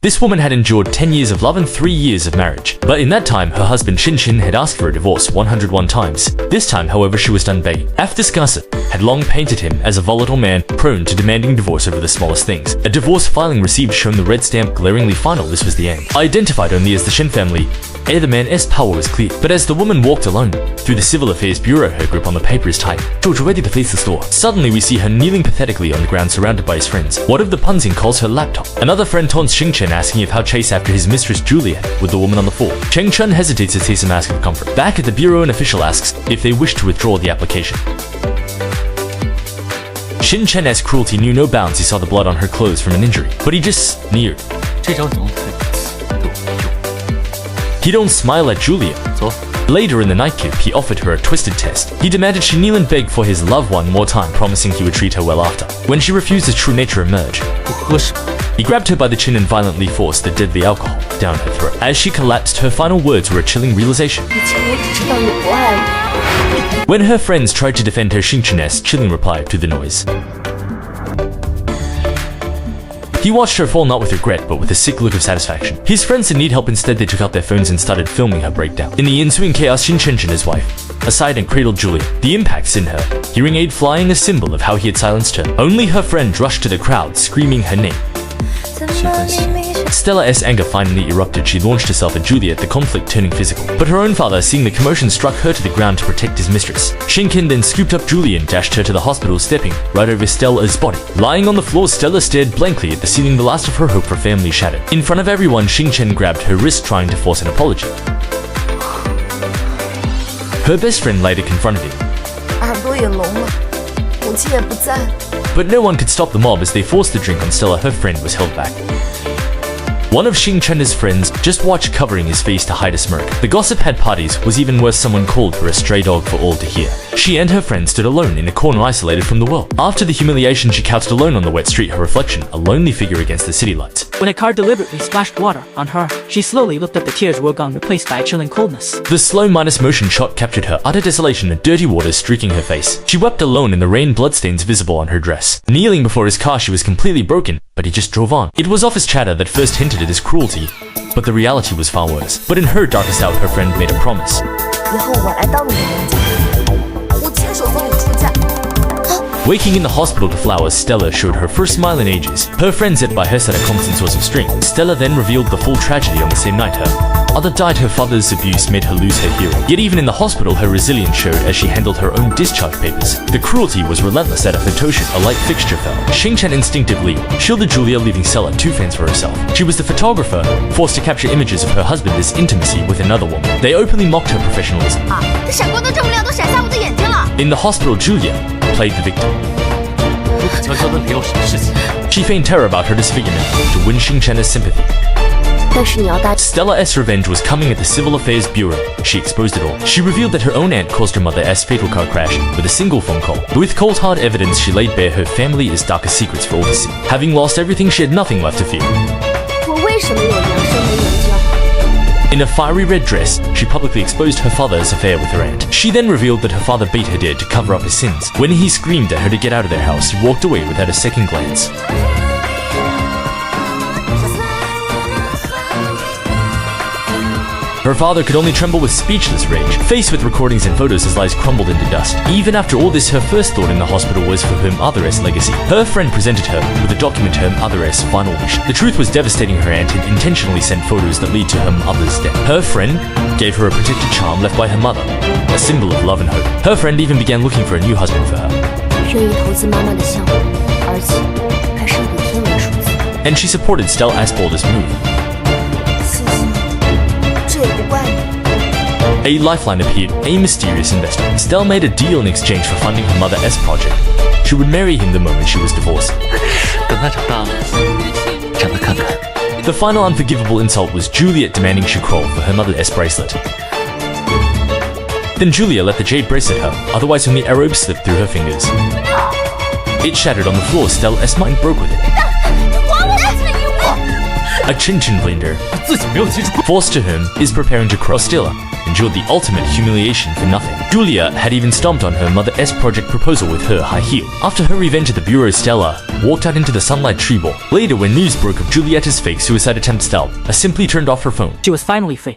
This woman had endured 10 years of love and 3 years of marriage. But in that time, her husband Shin had asked for a divorce 101 times. This time, however, she was done begging. After Scarset had long painted him as a volatile man prone to demanding divorce over the smallest things. A divorce filing received shown the red stamp glaringly final. This was the end. Identified only as the Shin family, the man's power was clear. But as the woman walked alone through the Civil Affairs Bureau, her grip on the paper is tight. George ready to face the store. Suddenly, we see her kneeling pathetically on the ground surrounded by his friends. One of the Punzing calls her laptop. Another friend taunts Xing Chen, asking if how chase after his mistress Juliet with the woman on the floor. Cheng Chun hesitates to say some ask of comfort. Back at the bureau, an official asks if they wish to withdraw the application. Shin Chen's cruelty knew no bounds. He saw the blood on her clothes from an injury, but he just sneered. He don't smile at Juliet. Later in the nightclub, he offered her a twisted test. He demanded she kneel and beg for his love one more time, promising he would treat her well after. When she refused, his true nature emerged. He grabbed her by the chin and violently forced the deadly alcohol down her throat. As she collapsed, her final words were a chilling realization. When her friends tried to defend her, Xing Chen's chilling reply to the noise. He watched her fall not with regret, but with a sick look of satisfaction. His friends didn't need help. Instead, they took out their phones and started filming her breakdown. In the ensuing chaos, Shin Chen and his wife aside and cradled Juliet. The impacts in her hearing aid flying, a symbol of how he had silenced her. Only her friend rushed to the crowd, screaming her name. Stella's anger finally erupted. She launched herself at Juliet, the conflict turning physical. But her own father, seeing the commotion, struck her to the ground to protect his mistress. Shinkin then scooped up Juliet and dashed her to the hospital, stepping right over Stella's body. Lying on the floor, Stella stared blankly at the ceiling, the last of her hope for family shattered. In front of everyone, Xing Chen grabbed her wrist, trying to force an apology. Her best friend later confronted him. But no one could stop the mob as they forced the drink on Stella. Her friend was held back. One of Xing Chen's friends just watched, covering his face to hide a smirk. The gossip had parties. Was even worse, someone called her a stray dog for all to hear. She and her friend stood alone in a corner, isolated from the world. After the humiliation, she couched alone on the wet street, her reflection a lonely figure against the city lights. When a car deliberately splashed water on her, she slowly looked up. The tears were gone, replaced by a chilling coldness. The slow minus motion shot captured her utter desolation, and dirty water streaking her face. She wept alone in the rain, bloodstains visible on her dress. Kneeling before his car, she was completely broken, but he just drove on. It was office chatter that first hinted at his cruelty, but the reality was far worse. But in her darkest hour, her friend made a promise. Waking in the hospital to flowers, Stella showed her first smile in ages. Her friends set by her set a constant source of strength. Stella then revealed the full tragedy on the same night. Her mother died. Her father's abuse made her lose her hero. Yet even in the hospital, her resilience showed as she handled her own discharge papers. The cruelty was relentless. At a photoshoot, a light fixture fell. Xing Chen instinctively shielded Julia, leaving Stella two fans for herself. She was the photographer, forced to capture images of her husband's intimacy with another woman. They openly mocked her professionalism. In the hospital, Julia played the victim. She feigned terror about her disfigurement to win Xing Chen's sympathy. Stella's revenge was coming at the Civil Affairs Bureau. She exposed it all. She revealed that her own aunt caused her mother's fatal car crash with a single phone call. With cold hard evidence, she laid bare her family's darkest secrets for all to see. Having lost everything, she had nothing left to fear. In a fiery red dress, she publicly exposed her father's affair with her aunt. She then revealed that her father beat her dead to cover up his sins. When he screamed at her to get out of their house, she walked away without a second glance. Her father could only tremble with speechless rage. Faced with recordings and photos, his lies crumbled into dust. Even after all this, her first thought in the hospital was for her mother's legacy. Her friend presented her with a document to her mother's final wish. The truth was devastating. Her aunt had intentionally sent photos that lead to her mother's death. Her friend gave her a protected charm left by her mother, a symbol of love and hope. Her friend even began looking for a new husband for her. And she supported Stella's boldest move. A lifeline appeared, a mysterious investor. Stella made a deal in exchange for funding her mother's project. She would marry him the moment she was divorced. The final unforgivable insult was Juliet demanding she crawl for her mother's bracelet. Then Julia let the jade bracelet her, otherwise only a rope slipped through her fingers. It shattered on the floor. Stella's mind broke with it. A Chin Chin blamed her. 自己没有提出。 Forced to whom is preparing to cross Stella, endured the ultimate humiliation for nothing. Julia had even stomped on her Mother S project proposal with her high heel. After her revenge at the bureau, Stella walked out into the sunlight tree ball. Later, when news broke of Julietta's fake suicide attempt, Stella simply turned off her phone. She was finally fake.